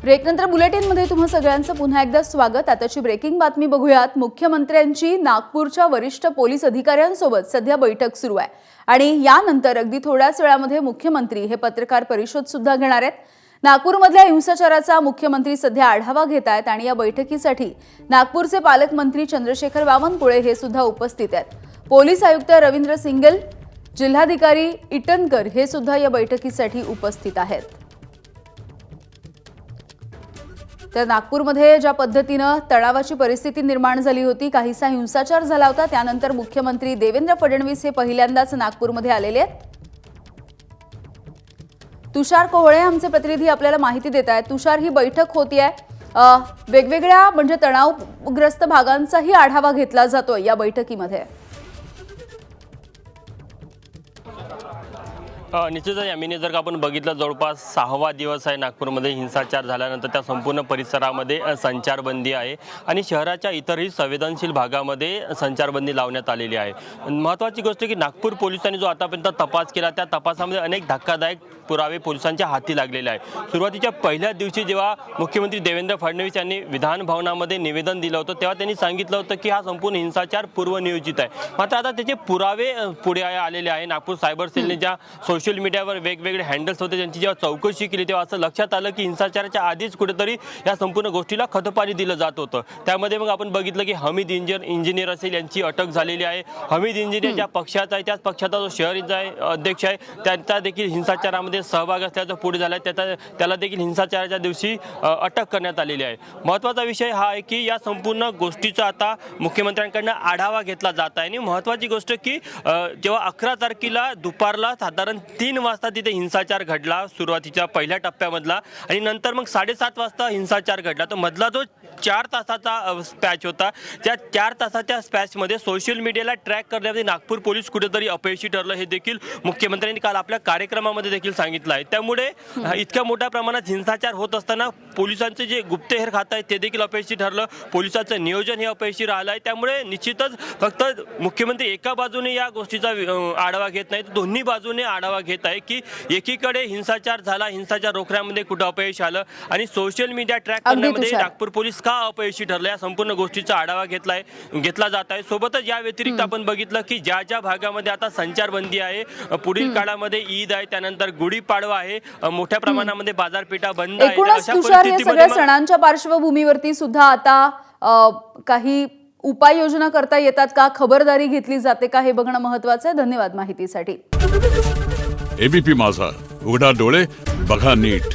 ब्रेकनंतर बुलेटिनमध्ये तुम्हा सगळ्यांचं पुन्हा एकदा स्वागत। आताची ब्रेकिंग बातमी बघूयात। मुख्यमंत्र्यांची नागपूरच्या वरिष्ठ पोलीस अधिकाऱ्यांसोबत सध्या बैठक सुरू आहे आणि यानंतर अगदी थोड्याच वेळामध्ये मुख्यमंत्री हे पत्रकार परिषद सुद्धा घेणार आहेत। नागपूरमधल्या हिंसाचाराचा मुख्यमंत्री सध्या आढावा घेत आहेत आणि या बैठकीसाठी नागपूरचे पालकमंत्री चंद्रशेखर बावनकुळे हे सुद्धा उपस्थित आहेत। पोलीस आयुक्त रवींद्र सिंगल, जिल्हाधिकारी इटनकर हे सुद्धा या बैठकीसाठी उपस्थित आहेत। तर नागपूरमध्ये ज्या पद्धतीने तणावाची परिस्थिती निर्माण झाली होती, काहीसा हिंसाचार झाला होता, त्यानंतर मुख्यमंत्री देवेंद्र फडणवीस हे पहिल्यांदाच नागपूरमध्ये आलेले आहेत। तुषार कोहळे आमचे प्रतिनिधी आपल्याला माहिती देत आहेत। तुषार, ही बैठक होतीये, वेगवेगळ्या म्हणजे तणावग्रस्त भागांचाही आढावा घेतला जातोय या बैठकीमध्ये। निश्चितच यामिनी जर का आपण बघितलं, जवळपास 6वा दिवस आहे नागपूरमध्ये हिंसाचार झाल्यानंतर त्या संपूर्ण परिसरामध्ये संचारबंदी आहे आणि शहराच्या इतरही संवेदनशील भागामध्ये संचारबंदी लावण्यात आलेली आहे। महत्त्वाची गोष्ट की नागपूर पोलिसांनी जो आतापर्यंत तपास केला त्या तपासामध्ये अनेक धक्कादायक पुरावे पोलिसांच्या हाती लागलेले आहे। सुरुवातीच्या पहिल्या दिवशी जेव्हा मुख्यमंत्री देवेंद्र फडणवीस यांनी विधान भवनामध्ये निवेदन दिलं होतं तेव्हा त्यांनी सांगितलं होतं की हा संपूर्ण हिंसाचार पूर्वनियोजित आहे। मात्र आता त्याचे पुरावे पुढे आलेले आहे। नागपूर सायबर सेलने ज्या सोशल मीडियावर वेगवेगळे हँडल्स होते त्यांची जेव्हा चौकशी केली तेव्हा असं लक्षात आलं की हिंसाचाराच्या आधीच कुठेतरी या संपूर्ण गोष्टीला खतपाणी दिलं जात होतं। त्यामध्ये मग आपण बघितलं की हमीद इंजिनियर असेल यांची अटक झालेली आहे। हमीद इंजिनियर ज्या पक्षाचा आहे त्याच पक्षाचा जो शहर अध्यक्ष आहे त्यांचा देखील हिंसाचारामध्ये सहभाग असल्याचं पुढे झालं आहे। त्याला देखील हिंसाचाराच्या दिवशी अटक करण्यात आलेली आहे। महत्त्वाचा विषय हा आहे की या संपूर्ण गोष्टीचा आता मुख्यमंत्र्यांकडून आढावा घेतला जात आहे आणि महत्त्वाची गोष्ट की जेव्हा 11 तारखेला दुपारला साधारण 3 वाजता तिथे हिंसाचार घडला सुरुवातीच्या पहिल्या टप्प्यामधला आणि नंतर मग 7:30 वाजता हिंसाचार घडला। तर मधला जो 4 तासाचा स्पॅच होता त्या 4 तासाच्या स्पॅचमध्ये सोशल मीडियाला ट्रॅक करण्यामध्ये नागपूर पोलीस कुठेतरी अपयशी ठरलं हे देखील मुख्यमंत्र्यांनी काल आपल्या कार्यक्रमामध्ये देखील सांगितलं आहे। त्यामुळे इतक्या मोठ्या प्रमाणात हिंसाचार होत असताना पोलिसांचे जे गुप्तहेर खातं आहे ते देखील अपयशी ठरलं, पोलिसांचं नियोजन हे अपयशी राहिलं आहे। त्यामुळे निश्चितच फक्त मुख्यमंत्री एका बाजूने या गोष्टीचा आढावा घेत नाहीत, दोन्ही बाजूने आढावा घेत आहे की एकीकडे हिंसाचार झाला, हिंसाचार रोखण्यामध्ये कुठं अपयश आलं आणि सोशल मीडिया ट्रॅक करण्यामध्ये नागपूर पोलीस का अपयशी ठरले या संपूर्ण गोष्टीचा आढावा घेतला जात आहे। सोबतच या व्यतिरिक्त आपण बघितलं की ज्या ज्या भागामध्ये आता संचारबंदी आहे, पुढील काळामध्ये ईद आहे, त्यानंतर गुढीपाडवा आहे, मोठ्या प्रमाणामध्ये बाजारपेठा बंद आहेत। अशा परिस्थितीमध्ये सणांच्या पार्श्वभूमीवरती सुद्धा आता काही उपाययोजना करता येतात का, खबरदारी घेतली जाते का, हे बघणं महत्त्वाचं आहे। धन्यवाद माहितीसाठी। एबीपी माझा, उघडा डोळे बघा नीट।